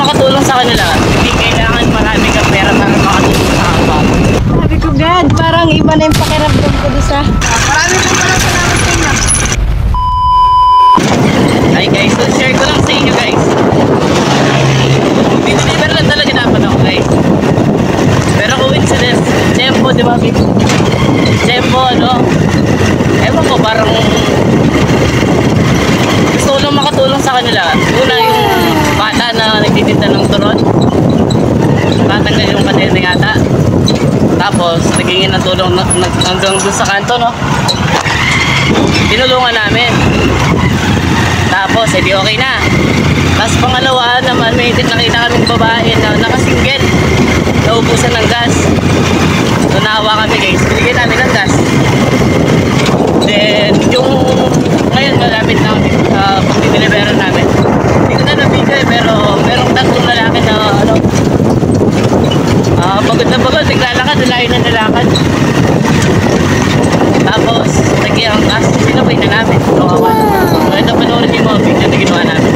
makatulong sa kanila, hindi kailangan marami kang pera para makatulong sa kapwa. Sabi ko, God, parang iba na yung pakiramdam ko doon sa... Marami po pala salamat sa inyo. Ay guys, so share ko lang sa inyo guys. Deliver lang talaga dapat ako guys. Pero coincidence, Tempo, di ba? Tempo, ano? Ewan ko, parang gusto ko lang makatulong sa kanila. Una yung bata na nagtitinda ng turon. Tatanggal yung kadena yata. Tapos, nagingin ng tulong hanggang dun sa kanto, no? Tinulungan namin. Tapos, edi okay na. Tapos pangalawa naman, may nakita kaming babae na nakasinggit. Naubusan ng gas. So, naawa kami guys. Binigyan namin ng gas. Then, yung ngayon malapit na kami pag-deliveran namin. Hindi ko na nabigay, pero merong tatlong lalaki na ano, pagod na pagod, naglalakad, nalayo na nalakad. Tapos, nagyang gas, sinabay na namin. So, ito panoorin yung mga video na ginawa namin.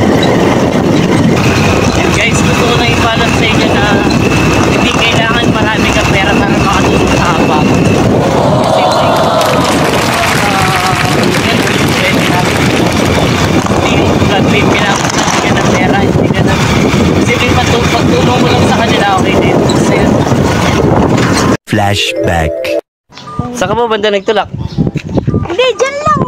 And guys, gusto ko na ipaalam sa inyo na hindi kailangan marami kang pera para makatulong sa kapwa. Kasi hindi pinapasok ka ng pera, hindi ka na simple pagtulong mo lang sa kanila, okay din. Flashback. Saan ka ba banda nagtulak? Hindi, dyan lang.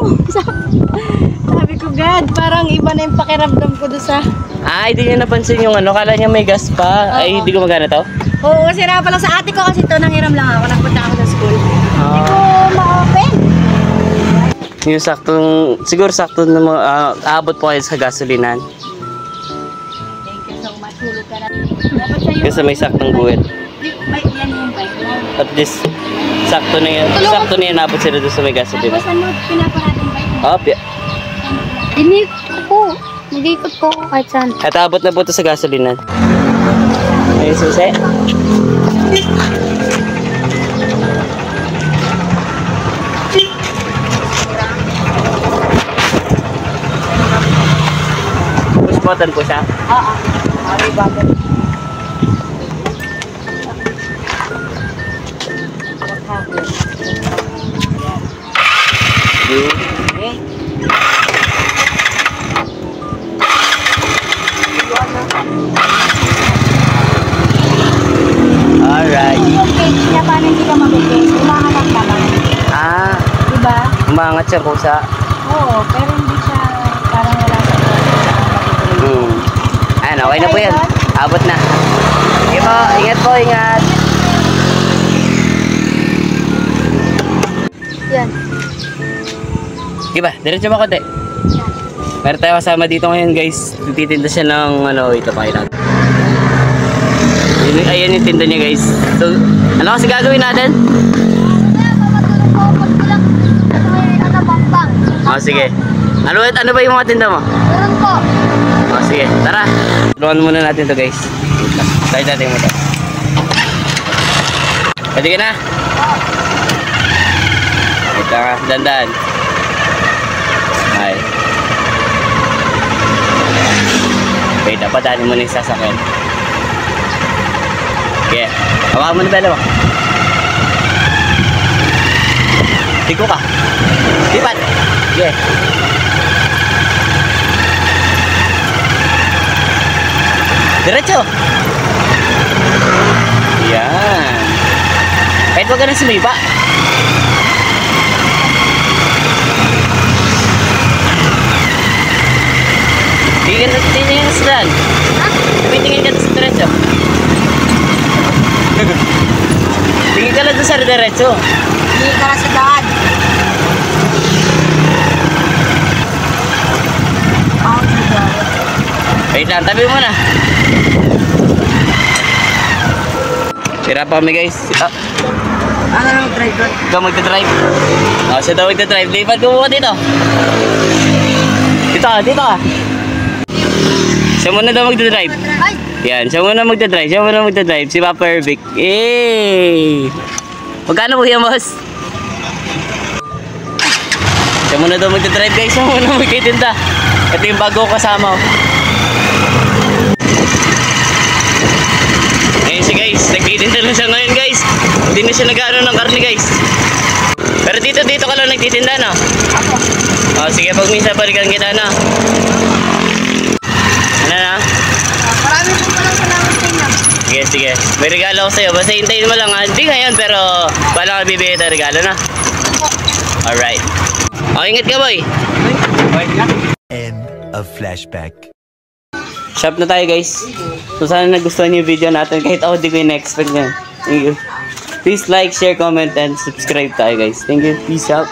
Sabi ko, God, parang iba na yung pakiramdam ko doon sa... Ay, hindi niya napansin yung ano, kala niya may gas pa. Ay, hindi ko magana to? Oo, sira pa lang sa ate ko kasi ito nanghiram lang ako. Nagpunta ako sa school. Hindi ko ma-open. Yung saktong, siguro sakto na aabot po kayo sa gasolinan. Thank you so much. Hulog ka na. Dapat sa'yo. Kasi may saktong guwit. May yan yung bike mo. At least, sakto na yan. Sakto na yan, abot sila doon sa may gasolinan. Tapos ano, pinaparatan bike mo? Oh, Dinig ko. Nag-ikot po ako kahit saan. at abot na po ito sa gasolinan. May susi. Push button po siya. Oo. Ari bago. Okay. Alright. Yung cage niya, paano hindi ka mabigay? Umahanap naman. Ah, Diba? umangat siya kusa. Oo, pero hindi siya parang wala sa Ayan, okay na po yan. Abot na. Sige po, ingat po, ingat. Yan. Sige ba, diretso ba konti? Meron tayo kasama dito ngayon guys. Titinda siya ng ano, ito pa natin. Ayan yung tinda niya guys. So, ano kasi gagawin natin? Oh, sige. Ano ba yung mga tinda mo? Meron po. Oh, sige, tara. Tulungan muna natin to guys. Tayo natin mo to. Pwede ka na? Wait lang ha, dandan. Ay. Okay, dapat daanin mo na yung sasakyan. Okay, hawakan mo na bala mo. Tiko ka. Lipat. Okay. Diretso. Yan. Kahit wag ka na sumiba. Tingin ka sa daan. Tingin ka sa diretso. Tingin ka lang sa diretso. Hindi ka na sa daan. Wait lang, tabi mo na. Tira pa kami guys. Ano nang drive ko? Ikaw magdadrive. Oh, siya daw magdadrive. Lipat ko muna dito. Dito ka. Siya muna daw magdadrive. Ay! Yan, siya muna magdadrive. Si Papa Ervic. Eh! Magkano po yan, boss? Siya muna daw magdadrive guys. Siya muna magtitinda. Ito yung bago kasama. Hindi na siya nag-ano ng karne guys. Pero dito ka lang nagtitinda no? Ako. Oh, sige, pag minsan balikan kita na. Ano na? Marami po palang salamat sa inyo. Sige. May regalo ko sa'yo. Basta hintayin mo lang. Hindi ngayon, pero paano ka bibigay tayo regalo na? Alright. Oh, ingat ka boy. End of flashback. Shop na tayo guys. So sana nagustuhan niyo yung video natin. Kahit ako di ko in-expect yan. Thank you. Please like, share, comment, and subscribe tayo guys. Thank you. Peace out.